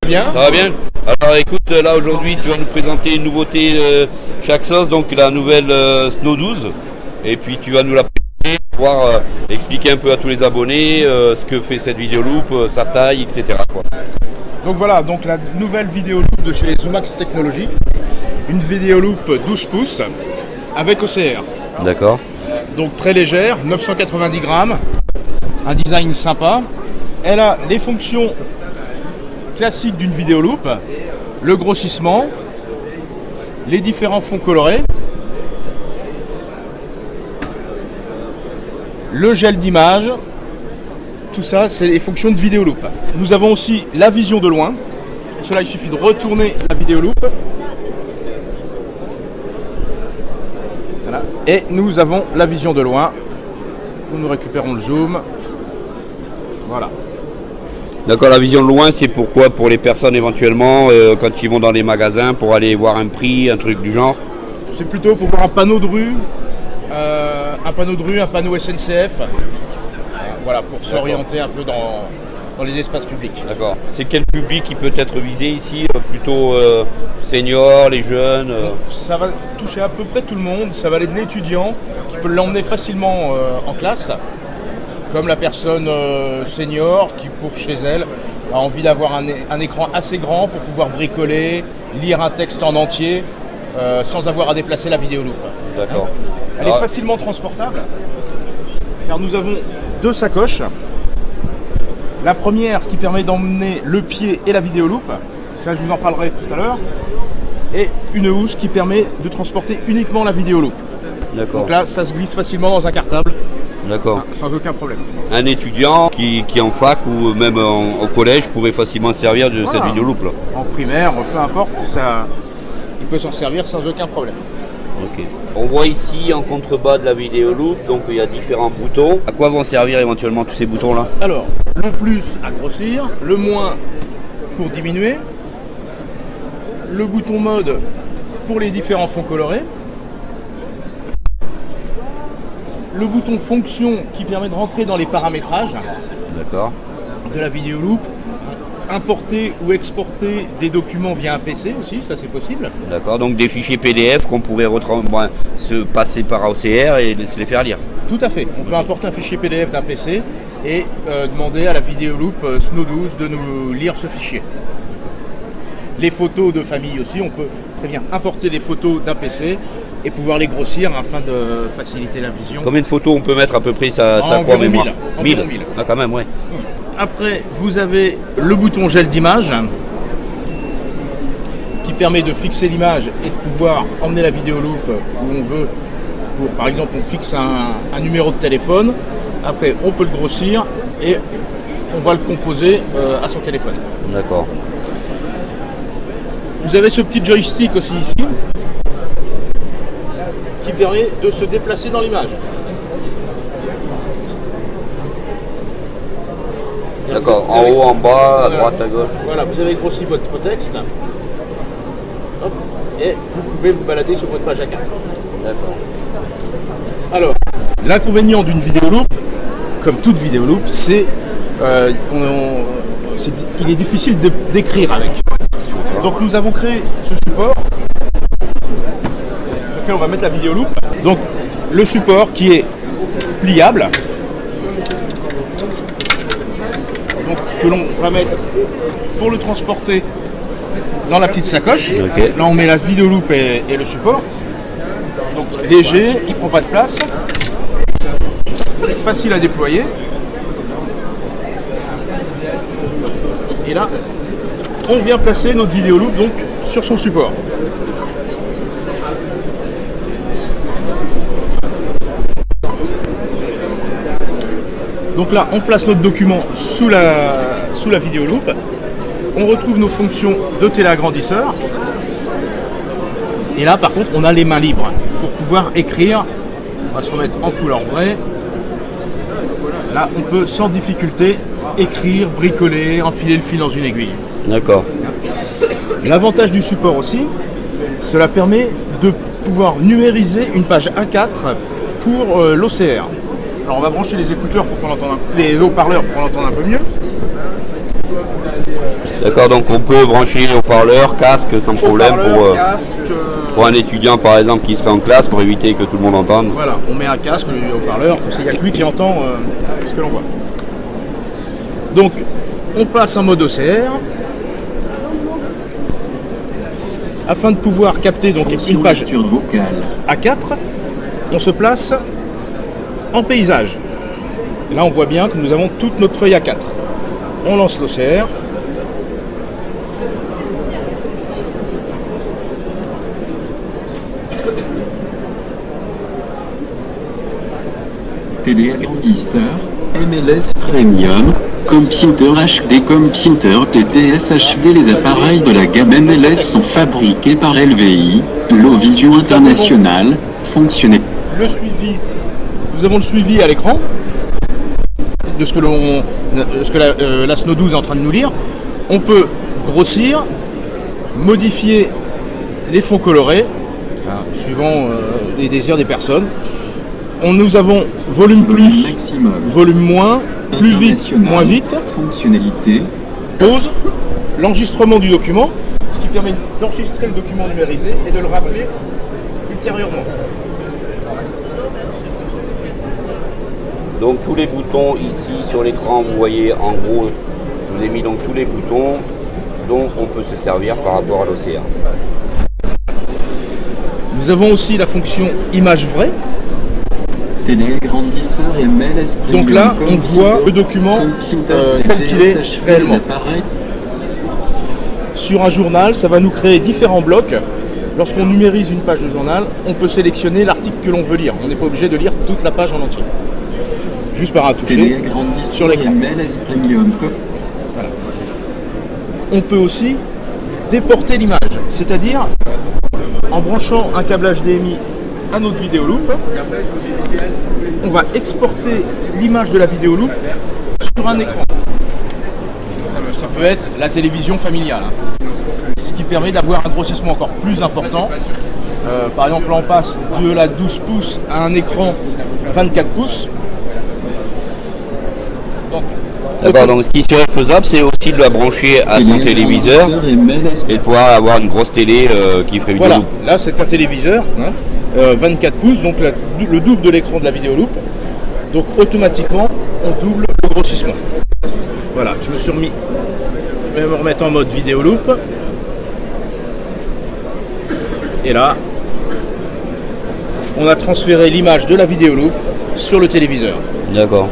Bien. Ça va bien? Alors écoute, là aujourd'hui tu vas nous présenter une nouveauté chez Axos, donc la nouvelle Snow 12. Et puis tu vas nous la présenter, pouvoir expliquer un peu à tous les abonnés ce que fait cette vidéoloop, sa taille, etc. quoi. Donc voilà, donc la nouvelle vidéoloop de chez Zoomax Technologies. Une vidéoloop 12 pouces avec OCR. D'accord. Donc très légère, 990 grammes, un design sympa. Elle a les fonctions classiques d'une vidéoloop, le grossissement, les différents fonds colorés, le gel d'image, tout ça c'est les fonctions de vidéoloop. Nous avons aussi la vision de loin. Pour cela il suffit de retourner la vidéoloop. Voilà. Et nous avons la vision de loin. Nous récupérons le zoom. Voilà. D'accord, la vision de loin c'est pourquoi? Pour les personnes éventuellement quand ils vont dans les magasins pour aller voir un prix, un truc du genre? C'est plutôt pour voir un panneau de rue, un panneau SNCF. Voilà, pour s'orienter un peu dans les espaces publics. D'accord. C'est quel public qui peut être visé ici? Plutôt seniors, les jeunes Ça va toucher à peu près tout le monde. Ça va aller de l'étudiant qui peut l'emmener facilement en classe, comme la personne senior qui, pour chez elle, a envie d'avoir un écran assez grand pour pouvoir bricoler, lire un texte en entier sans avoir à déplacer la vidéoloop. D'accord. Elle est facilement transportable car nous avons deux sacoches. La première qui permet d'emmener le pied et la vidéoloop, ça je vous en parlerai tout à l'heure, et une housse qui permet de transporter uniquement la vidéoloop. D'accord. Donc là, ça se glisse facilement dans un cartable. D'accord. Sans aucun problème. Un étudiant qui est en fac ou même au collège pourrait facilement se servir de cette vidéoloop là. En primaire, peu importe, il peut s'en servir sans aucun problème. Ok. On voit ici en contrebas de la vidéoloop, donc il y a différents boutons. À quoi vont servir éventuellement tous ces boutons là? Alors, le plus à grossir, le moins pour diminuer, le bouton mode pour les différents fonds colorés, le bouton fonction qui permet de rentrer dans les paramétrages de la vidéoloop, importer ou exporter des documents via un PC aussi, ça c'est possible. D'accord, donc des fichiers PDF qu'on pourrait se passer par OCR et se les faire lire. Tout à fait, on peut importer un fichier PDF d'un PC et demander à la vidéoloop Snow 12 de nous lire ce fichier. Les photos de famille aussi, on peut très bien importer les photos d'un PC et pouvoir les grossir afin de faciliter la vision. Combien de photos on peut mettre à peu près ça Environ 1000. 1000. Ah quand même, ouais. Après, vous avez le bouton gel d'image qui permet de fixer l'image et de pouvoir emmener la vidéoloop où on veut. Par exemple, on fixe un numéro de téléphone. Après, on peut le grossir et on va le composer à son téléphone. D'accord. Vous avez ce petit joystick aussi ici qui permet de se déplacer dans l'image. D'accord, en haut, en bas, à droite, à gauche. Voilà, vous avez grossi votre texte. Hop, et vous pouvez vous balader sur votre page A4. D'accord. Alors, l'inconvénient d'une vidéoloop, comme toute vidéoloop, c'est il est difficile d'écrire avec. Donc nous avons créé ce support sur lequel on va mettre la vidéoloop. Donc le support qui est pliable, donc, que l'on va mettre pour le transporter dans la petite sacoche. Okay. Là on met la vidéoloop et le support. Donc léger, il ne prend pas de place, facile à déployer. Et là, on vient placer notre vidéoloop donc sur son support. Donc là, on place notre document sous la vidéoloop. On retrouve nos fonctions de téléagrandisseur. Et là, par contre, on a les mains libres pour pouvoir écrire. On va se remettre en couleur vraie. Là, on peut sans difficulté écrire, bricoler, enfiler le fil dans une aiguille. D'accord. L'avantage du support aussi, cela permet de pouvoir numériser une page A4 pour l'OCR. Alors on va brancher les écouteurs pour qu'on entende les haut-parleurs pour qu'on entende un peu mieux. D'accord, donc on peut brancher haut-parleur, casque sans problème Casque, pour un étudiant par exemple qui serait en classe pour éviter que tout le monde entende. voilà, on met un casque, le haut-parleur, parce qu'il n'y a que lui qui entend ce que l'on voit. Donc, on passe en mode OCR. Afin de pouvoir capter donc une page vocale. A4, on se place en paysage. Et là, on voit bien que nous avons toute notre feuille A4. On lance l'OCR. Téléagrandisseur, MLS Premium, Computer HD, Computer TTS HD. Les appareils de la gamme MLS sont fabriqués par LVI, Lovision International, fonctionnel. Le suivi, nous avons le suivi à l'écran de ce que la Snow 12 est en train de nous lire. On peut grossir, modifier les fonds colorés, suivant les désirs des personnes. Nous avons volume plus, maximum, volume moins, plus vite, moins vite, fonctionnalité, pause, l'enregistrement du document, ce qui permet d'enregistrer le document numérisé et de le rappeler ultérieurement. Donc tous les boutons ici sur l'écran, vous voyez en gros, je vous ai mis donc tous les boutons dont on peut se servir par rapport à l'OCR. Nous avons aussi la fonction image vraie. téléagrandisseur MLS Premium. Donc là, on voit le document tel qu'il est réellement. Sur un journal, ça va nous créer différents blocs. Lorsqu'on numérise une page de journal, on peut sélectionner l'article que l'on veut lire. On n'est pas obligé de lire toute la page en entier. Juste par un toucher sur l'écran. MLS Premium. Voilà. On peut aussi déporter l'image, c'est-à-dire en branchant un câble HDMI à notre vidéoloop, on va exporter l'image de la vidéoloop sur un écran. Ça peut être la télévision familiale, ce qui permet d'avoir un grossissement encore plus important. Par exemple, là on passe de la 12 pouces à un écran 24 pouces. D'accord, donc ce qui serait faisable, c'est aussi de la brancher à son téléviseur et de pouvoir avoir une grosse télé qui ferait vidéo. Voilà, là c'est un téléviseur, 24 pouces, donc le double de l'écran de la vidéoloop. Donc automatiquement, on double le grossissement. Voilà, je me suis remis, je vais me remettre en mode vidéoloop. Et là, on a transféré l'image de la vidéoloop sur le téléviseur. D'accord.